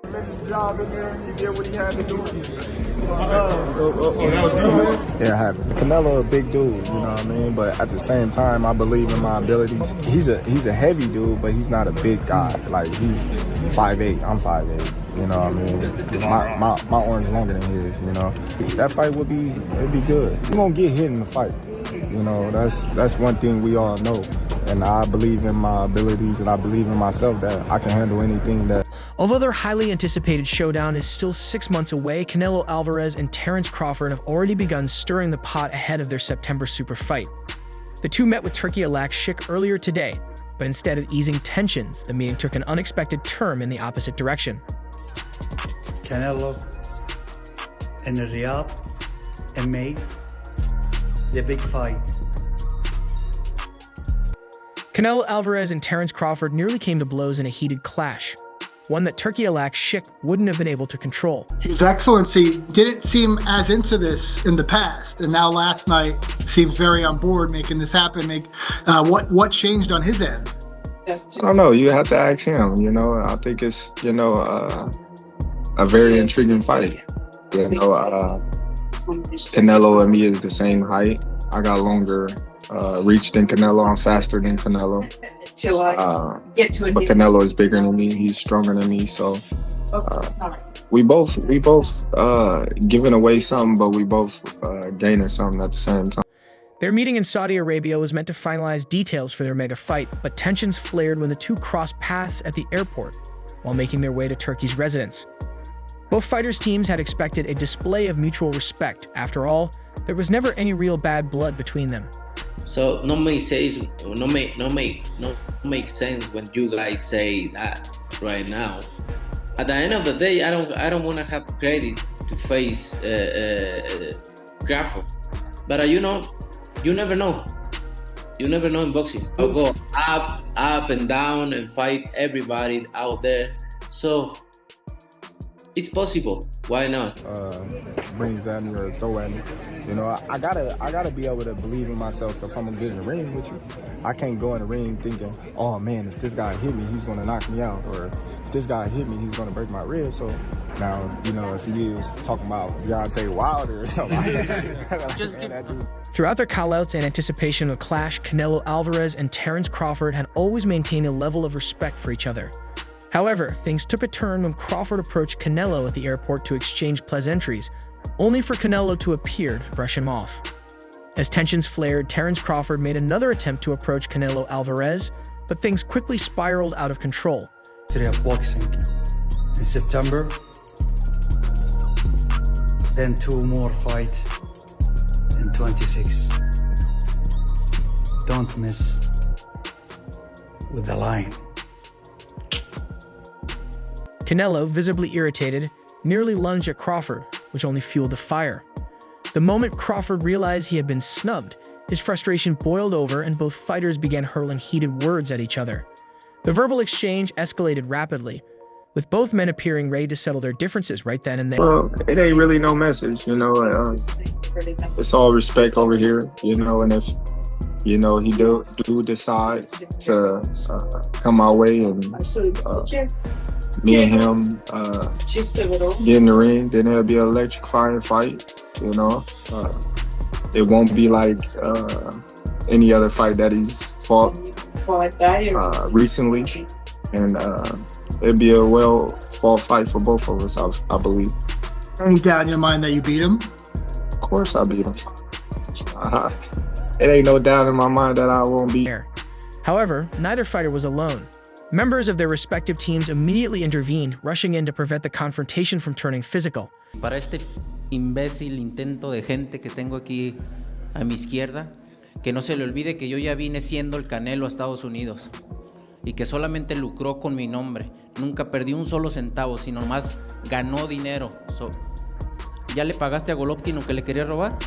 Tremendous job in there. He did what he had to do. Yeah, Canelo a big dude, you know what I mean? But at the same time, I believe in my abilities. He's a heavy dude, but he's not a big guy. Like, he's 5'8", I'm 5'8", you know what I mean? My arm's longer than his, you know? That fight it'd be good. You're gonna get hit in the fight, you know? That's one thing we all know. And I believe in my abilities, and I believe in myself that I can handle anything that... Although their highly anticipated showdown is still 6 months away, Canelo Álvarez and Terence Crawford have already begun stirring the pot ahead of their September super fight. The two met with Turki Alalshikh earlier today, but instead of easing tensions, the meeting took an unexpected turn in the opposite direction. Canelo in Riyadh and made the big fight. Canelo Álvarez and Terence Crawford nearly came to blows in a heated clash, one that Turki Alalshikh wouldn't have been able to control. His Excellency didn't seem as into this in the past, and now last night seems very on board making this happen. What changed on his end? I don't know. You have to ask him. You know, I think it's a very intriguing fight. You know, Canelo and me is the same height. I got longer reach than Canelo. I'm faster than Canelo. But Canelo is bigger than me. He's stronger than me. So we both giving away something, but we both gaining something at the same time. Their meeting in Saudi Arabia was meant to finalize details for their mega fight, but tensions flared when the two crossed paths at the airport while making their way to Turkey's residence. Both fighters' teams had expected a display of mutual respect. After all, there was never any real bad blood between them. So no make sense when you guys say that right now. At the end of the day, I don't want to have credit to face Crawford, but you know, you never know. You never know in boxing. I'll go up and down and fight everybody out there. So it's possible. Why not? Brings at me or throw at me. You know, I gotta be able to believe in myself if I'm gonna get in the ring with you. I can't go in the ring thinking, oh man, if this guy hit me, he's gonna knock me out, or if this guy hit me, he's gonna break my ribs. So now, you know, if he is talking about Deontay Wilder or something, Throughout their callouts and anticipation of a clash, Canelo Álvarez and Terence Crawford had always maintained a level of respect for each other. However, things took a turn when Crawford approached Canelo at the airport to exchange pleasantries, only for Canelo to appear to brush him off. As tensions flared, Terence Crawford made another attempt to approach Canelo Álvarez, but things quickly spiraled out of control. History of boxing in September, then 2 more fights in 26. Don't miss with the line. Canelo, visibly irritated, nearly lunged at Crawford, which only fueled the fire. The moment Crawford realized he had been snubbed, his frustration boiled over and both fighters began hurling heated words at each other. The verbal exchange escalated rapidly, with both men appearing ready to settle their differences right then and there. Well, it ain't really no message, you know. It's all respect over here, you know, and if, you know, he do decide to come our way and me and him get in the ring, then it'll be an electrifying fight, you know. It won't be like any other fight that he's fought recently, and it'll be a well-fought fight for both of us, I believe. Any doubt in your mind that you beat him? Of course I beat him. It ain't no doubt in my mind that I won't beat. However, neither fighter was alone. Members of their respective teams immediately intervened, rushing in to prevent the confrontation from turning physical. Para este imbécil intento de gente que tengo aquí a mi izquierda, que no se le olvide que yo ya vine siendo el Canelo a Estados Unidos y que solamente lucró con mi nombre. Nunca perdí un solo centavo, sino más ganó dinero. ¿Ya le pagaste a Golovkin lo que le quería robar?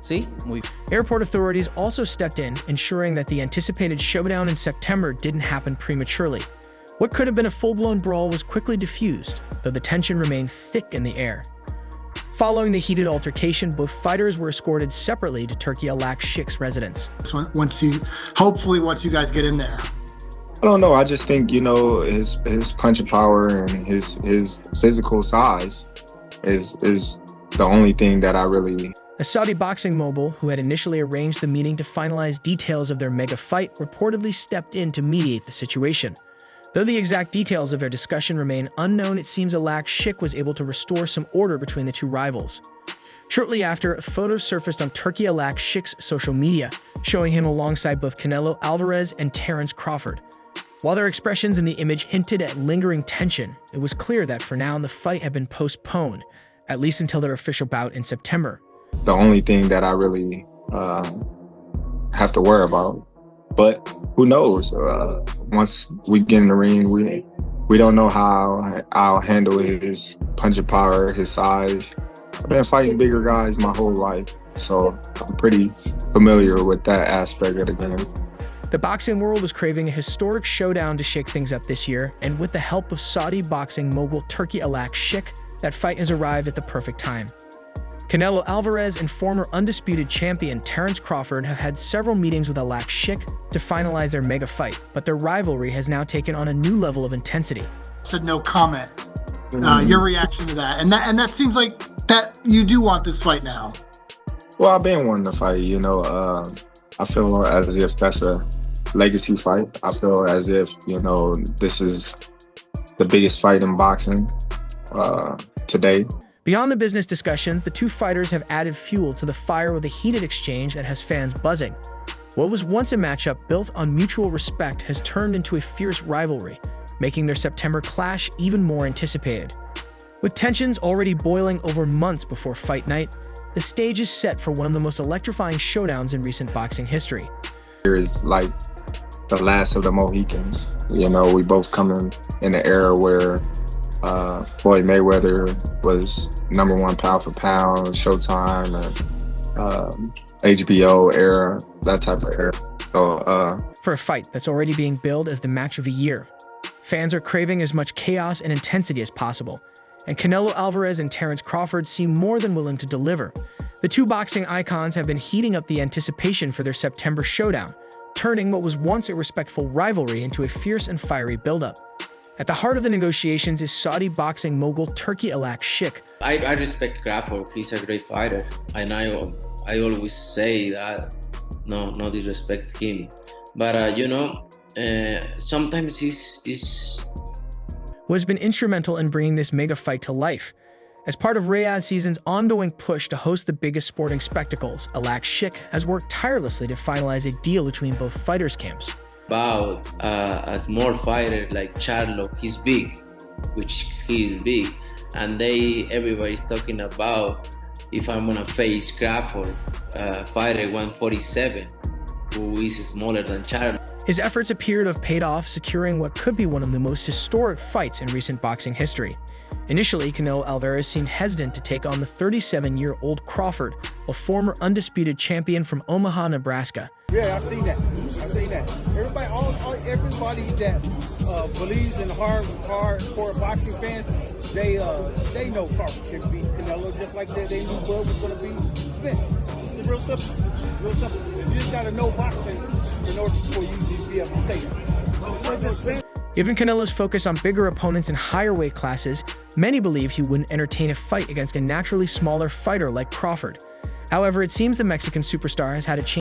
Sí, muy. Airport authorities also stepped in, ensuring that the anticipated showdown in September didn't happen prematurely. What could have been a full-blown brawl was quickly diffused, though the tension remained thick in the air. Following the heated altercation, both fighters were escorted separately to Turki Alalshikh's residence. Hopefully once you guys get in there. I don't know. I just think, you know, his punching power and his physical size is the only thing that I really. A Saudi boxing mogul who had initially arranged the meeting to finalize details of their mega fight reportedly stepped in to mediate the situation. Though the exact details of their discussion remain unknown, it seems Alashikh was able to restore some order between the two rivals. Shortly after, a photo surfaced on Turki Alalshikh's social media, showing him alongside both Canelo Álvarez and Terence Crawford. While their expressions in the image hinted at lingering tension, it was clear that for now the fight had been postponed, at least until their official bout in September. The only thing that I really have to worry about. But who knows? Once we get in the ring, we don't know how I'll handle his punching power, his size. I've been fighting bigger guys my whole life, so I'm pretty familiar with that aspect of the game. The boxing world was craving a historic showdown to shake things up this year, and with the help of Saudi boxing mogul Turki Alalshikh, that fight has arrived at the perfect time. Canelo Álvarez and former undisputed champion Terence Crawford have had several meetings with Alalshikh to finalize their mega fight, but their rivalry has now taken on a new level of intensity. Said no comment. Your reaction to that, and that seems like that you do want this fight now. Well, I've been wanting to fight. You know, I feel as if that's a legacy fight. I feel as if, you know, this is the biggest fight in boxing today. Beyond the business discussions, the two fighters have added fuel to the fire with a heated exchange that has fans buzzing. What was once a matchup built on mutual respect has turned into a fierce rivalry, making their September clash even more anticipated. With tensions already boiling over months before fight night, the stage is set for one of the most electrifying showdowns in recent boxing history. Here is like the last of the Mohicans. You know, we both come in an era where Floyd Mayweather was #1 pound for pound, Showtime, and HBO era, that type of era. So, for a fight that's already being billed as the match of the year, fans are craving as much chaos and intensity as possible, and Canelo Álvarez and Terence Crawford seem more than willing to deliver. The two boxing icons have been heating up the anticipation for their September showdown, turning what was once a respectful rivalry into a fierce and fiery buildup. At the heart of the negotiations is Saudi boxing mogul Turki Alalshikh. I respect Crawford. He's a great fighter, and I always say that no disrespect him, but you know, sometimes he's who has been instrumental in bringing this mega fight to life. As part of Riyadh season's ongoing push to host the biggest sporting spectacles, Alalshikh has worked tirelessly to finalize a deal between both fighters' camps. About a small fighter like Charlo, he's big, which he is big, and everybody's talking about if I'm gonna face Crawford, fighter 147, who is smaller than Charlo. His efforts appear to have paid off, securing what could be one of the most historic fights in recent boxing history. Initially, Canelo Álvarez seemed hesitant to take on the 37-year-old Crawford, a former undisputed champion from Omaha, Nebraska. Yeah, I've seen that. Everybody that believes in hardcore boxing fans, they know Crawford can beat Canelo just like they knew Bud was going to beat Smith. It's real simple. You just got to know boxing in order for you to be able to say it. Given Canelo's focus on bigger opponents in higher weight classes, many believe he wouldn't entertain a fight against a naturally smaller fighter like Crawford. However, it seems the Mexican superstar has had a change.